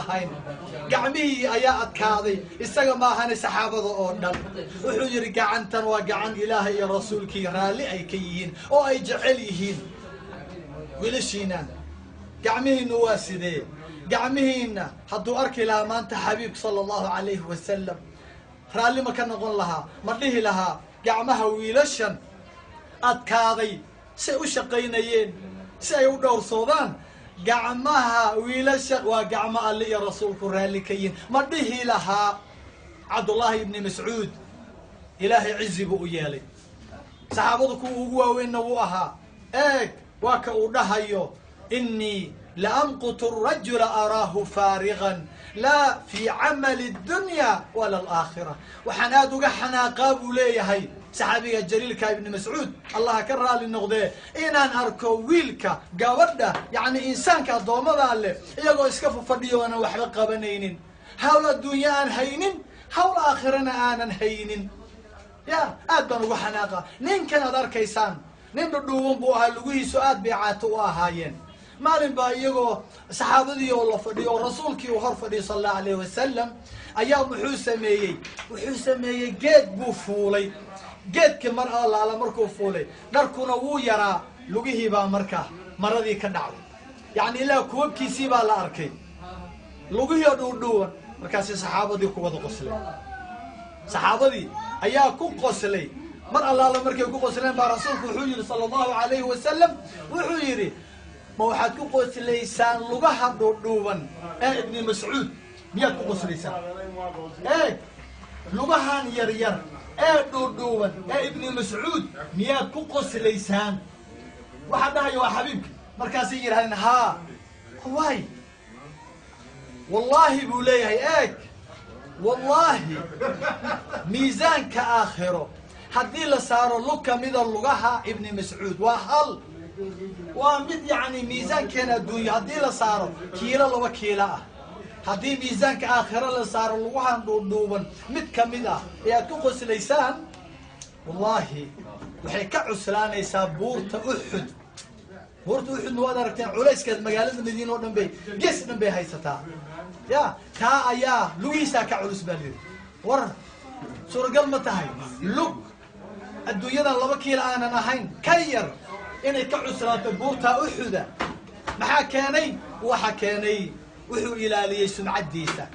ahayn gacmihii ayaa adkaaday isaga ma ahan saxaabada oo dhan wuxuu yiri gacantan waa gacan ilaahay iyo rasuulkii raali ay ka yihiin oo ay jecel yihiin wiilashiina gacmihiina waa sidee gacmihiina hadduu arki lahaa maanta xabiib sallallahu alayhi wasallam raali ma ka noqon lahaa ma dhihi lahaa gacmaha wiilashan adkaaday si u shaqaynayeen si ay u dhowrsoodaan gacmaha wiilasha waa gacmo alle iyo rasuulku raali ka yihiin ma dhihi lahaa cabdullaahi ibni mascuud ilaahay cizi buu u yeelay saxaabadu kuwa ugu waaweynna wuu ahaa eeg waa ka uu dhahayo innii laamqutu arajula araahu faarigan laa fii camali addunya wala alaakhira waxaan aad uga xanaaqaa buu leeyahay saxaabiga jaliilka ibni mascuud allah ka raali noqdee inaan arko wiilka gabadha yacni insaanka addoommada leh iyagoo iska fadhiyo aanan waxba qabanaynin hawl adduunya aan haynin hawl aakhirana aanan haynin ya aad baan uga xanaaqa ninkan aad arkaysaan nin dhudhuuban buu ahaa lugihiisu aad bay caato u ahaayeen maalin baa iyagoo saxaabadii oo la fadhiyo oo rasuulkii uu hor fadhiyo sal allahu alayhi wasalam ayaa wuxuu sameeyey geed buu fuulay geedka mar allaala markuu fuulay dharkuna wuu yaraa lugihii baa markaa maradii ka dhacday yacni ilaa kuwabkiisii baa la arkay lugihii oo dhuudhuuban markaasi saxaabadii ku wada qoslay saxaabadii ayaa ku qoslay mar allaala markay ku qosleen baa rasuulku wuxuu yidhi sala allahu alayhi wasalam wuxuu yidhi ma waxaad ku qoslaysaan lugaha dhuudhuuban ee ibni mascuud miyaad ku qoslaysaan lugahan yaryar ee dhuudhuuban ee ibni mascuud miyaad ku qoslaysaan waxaa dhahaya waa xabiibka markaasay yidhahdeen haa waay wallaahi buu leeyahay eeg wallaahi miisaanka aakhiro haddii la saaro lug kamida lugaha ibni mascuud waa hal waa mid yacni miisaankeena adduunya haddii la saaro kiilo 2 kiilo ah haddii miisaanka aakhiro la saaro lugahan dhuudhuuban mid ka mid ah ee aad ku qoslaysaan wallaahi waxay ka cuslaanaysaa buurta uxud waad aragteen culayskeed magaalada madiina oo dhan bay gees dhan bay haysataa ya kaa ayaa lugihiisaa ka culus baa lidi war suuragal ma tahay lug adduunyadan 2 kiilo aanan ahayn ka yar inay ka cuslaato buurta uxuda maxaa keenay waxa keenay wuxuu ilaaliyay sumcadiisa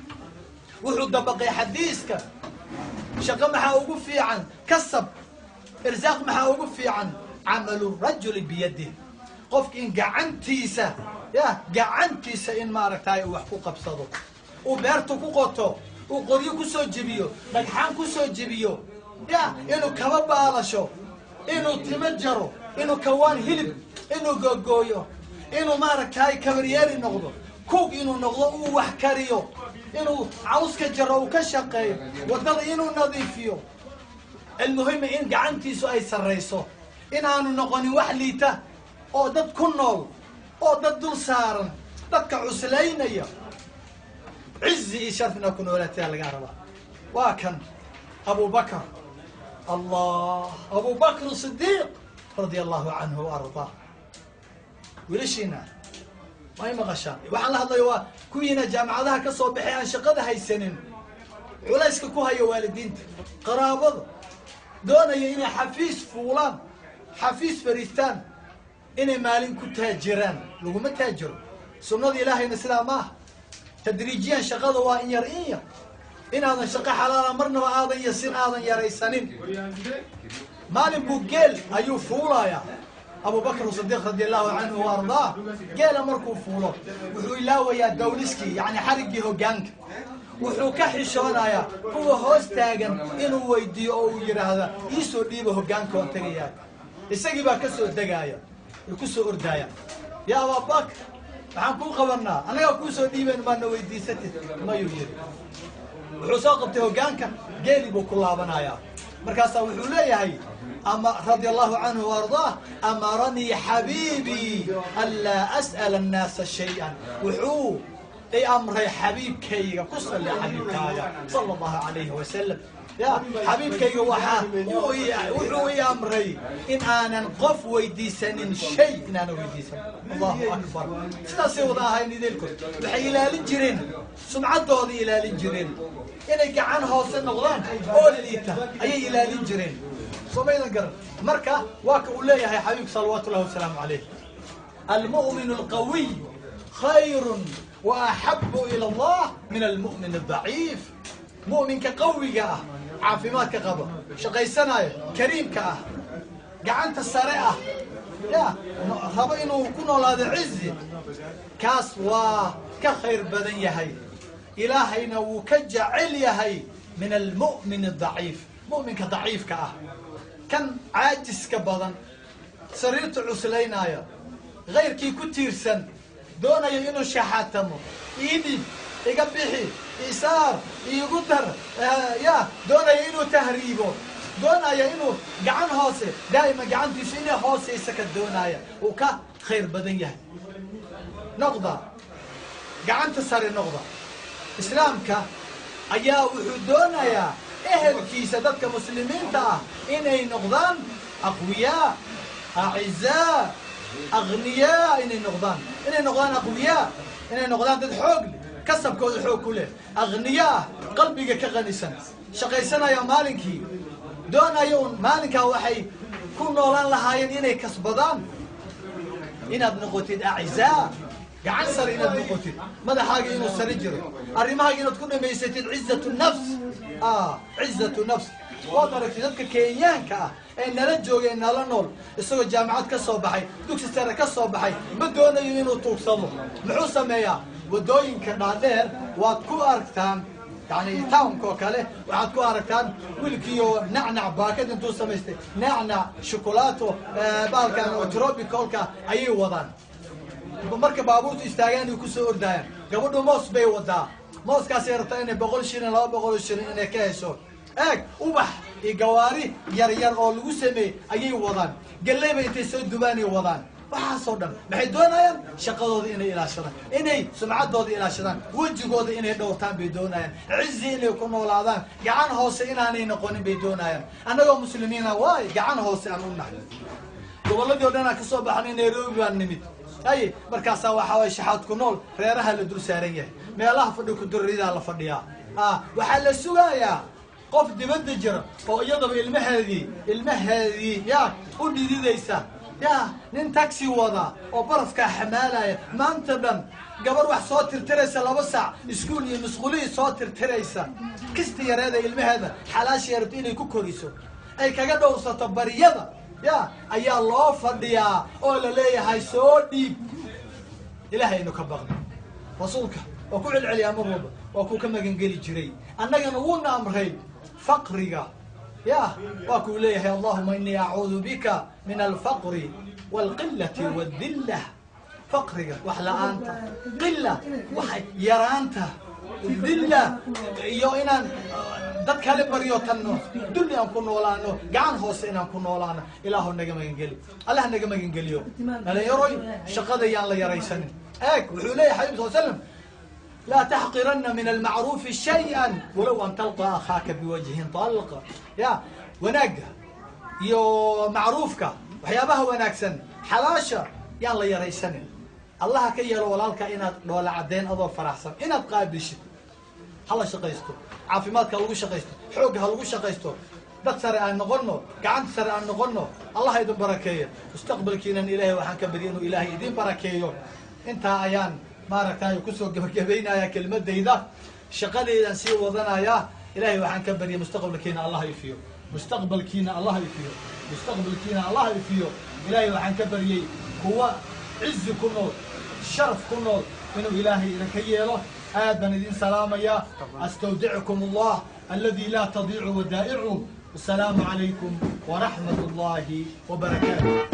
wuxuu dabaqay xadiiska shaqo maxaa ugu fiican kasab irsaaq maxaa ugu fiican camalu rajuli biyadihi qofka in gacantiisa in maaragtay wax ku qabsado uu beerta ku qoto uu qoryo ku soo jebiyo dhagxaan ku soo jebiyo inuu kaba baalasho inuu timo jaro inuu kawaan hilib inuu gogooyo inuu maaragtay kabaryeeri noqdo كوك إنه نغضو وحكريو إنه عاوز كجرو وكشقي ودل إنه نظيفيو المهم إن قعنتي سو أي سريسو إن أنا نغني وحليته أو ضد كنول أو ضد دول سارن ضد عسلين يا عزي شرفنا كن ولا تيال قاربا وكان أبو بكر أبو بكر الصديق رضي الله عنه وأرضاه وليشينا ما هي مغشان وحنا هذا يوا كوينا جامعة كصوب بحيان شقده هاي السنين ولا يسككوها يا والدين قرابض دون ينا حفيز فولان حفيز فريستان إني مالين كتاجران لو ما تاجر سنة إلهي نسلامه تدريجيا شقده وإن يرئيه إن هذا شقة حلال مرنا وهذا يصير هذا يري سنين مالين بوجيل أيو فولا يا أبو بكر الصديق رضي الله عنه وأرضاه قال مركو فولو وحو إلاوة يا دولسكي يعني حرقي هو جانك وحو كحشونا يا هو هوستاغن إنو ويدي أو يرى هذا يسو ديبه هو جانك وانتريات الساقي با كسو الدقايا يكسو أردايا يا أبو بكر عمكو خبرنا أنا يكسو ديبه ما نويدي ستت ما يويري وحو ساقبته هو جانك قالي بو كلها بنايا مركاسا وحو ليهي أما رضي الله عنه وارضاه أمرني حبيبي ألا أسأل الناس شيئا وحو أي أمر حبيب كي قصر لحبيب كايا صلى الله عليه وسلم يا حبيب كي وحو أمري إن أنا نقف ويديسن شيء إن أنا ويديسن الله أكبر سنسي وضعها إني ذلكم بحيلا للجرين sumcaddooda ilaalin jireen inay gacan hoose noqdaan oo liita ayay ilaalin jireen somaydan garan marka waa ka uu leeyahay xabiibka salawaatullahi wasalaamu calayh almu'minu alqawiy khayrun wa axabu ila allah min almu'min aldaciif mu'minka qawiga ah caafimaadka qaba shaqaysanayo kariimka ah gacanta sare ah ya rabo inuu ku noolaado cizi kaas waa ka khayr badan yahay ilaahayna wuu ka jecel yahay min almu'min aldaciif mu'minka daciifka ah kan caajiska badan sariirta cuslaynaya ghayrkii ku tiirsan doonayo inuu shaxaatamo iidib iga bixi isaar iigu dar ya doonayo inuu tahriibo doonaya inuu gacan hoose daa'ima gacantiisu inay hooseysa ka doonaya uu ka khayr badan yahay noqda gacanta sare noqda islaamka ayaa wuxuu doonayaa ehelkiisa dadka muslimiinta ah inay noqdaan aqwiyaa acizaa aghniyaa inay noqdaan aqwiyaa inay noqdaan dad xoog leh kasabkooda xoog ku leh aghniyaa qalbiga ka qanisan shaqaysanaya maalinkii doonaya un maalinkaa waxay ku noolaan lahaayeen inay kasbadaan inaad noqotid acizaa gacan sare inaad noqotid madaxaaga inuu sare jiro arrimahaaga inaad ku dhamaysatid cizatu nafs cizatu nafs waad aragtid dadka kenyaanka ah ee nala joogay nala nool isagoo jaamacad ka soo baxay dugsi sare ka soo baxay ma doonayo inuu tuugsado muxuu sameeyaa wadooyinka dhaadheer waad ku aragtaan يعني تاونكو كله وعاد كو أركان ولكيو نعنع باكد انتو سميستي نعنع شوكولاتو بالكان وتروبيكولكا أي وضان مركب بابوت استاجان يكسر أردان قبله موس بي ودا موس كاسيرتين بقول شيرين لا بقول شيرين إنه كيسو إيه وبح الجواري ير أولو سمي أي وضان قال لي بيتسود دباني وضان waxaasoo dhan maxay doonayaan shaqadooda inay ilaashadaan inay sumcaddooda ilaashadaan wejigooda inay dhowrtaan bay doonayaan cizi inay ku noolaadaan gacan hoose inaanay noqonin bay doonayaan annagoo muslimiina waay gacan hoose aan u nahay gobolladii o dhan aan ka soo baxnay nairobi baan nimid ay markaasaa waxaa way shaxaad ku nool reeraha la dul saaran yahay meelaha fadhi ku durridaa la fadhiyaa waxaa la sugayaa qof dibadda jira oo iyadaba ilmaheedii yaa u dhididaysa يا نين تاكسي وضع أو برف كحمالة ما أنت دم قبل واحد صوت ترتريسة لبسع سكولي مسؤولي صوت ترتريسة كستي يا هذا علم هذا حلاش يرتيني كوكوريسو أي كجد وسط بريضة يا أي الله فديا ولا ليه هاي سودي إلهي إنه كبرنا وصولك وكل العليا مربى وكل كم جنجلي جري أنا جنونا أمري فقرية يا وأقول ليه يا اللهم إني أعوذ بك من الفقر والقلة والذلة فقرك وحلا أنت قلة يرى أنت الذلة يو إنان دك هالي بريو تنو دنيا نكون ولانا قعان هوس إنا نكون ولانا إله النجم ينجلي الله النجم ينجليو أنا يروي شقادة يان لا يريسن هيك وحولي حبيب صلى الله عليه وسلم لا تحقرن من المعروف شيئا ولو أن تلقى أخاك بوجه طلق يا ونجه يو معروفك وحيابها وناكسن حلاشة يلا يا ريسن الله كير ولالك إن ولا عدين أضر فرحسن إن تقابلش هلا شقيستو عافيماتك هلو شقيستو حوق هلو شقيستو بتسر أن نغنو قعدت سر أن نغنو الله يدم بركيه استقبل كينا إلهي وحنك بدينه إلهي يدين بركيه أنت أيان ما ركتاي كسو جبينا يا كلمة ديدا شقدي إذا نسي وضنا يا إلهي وحنك بدي مستقبل كينا الله يفيه مستقبل كينا الله يفيه مستقبل كينا الله يفيه إلهي وحن كبري هو عز كنول شرف كنول إنه إلهي لكيله آدم الدين سلام يا أستودعكم الله الذي لا تضيع ودائعه السلام عليكم ورحمة الله وبركاته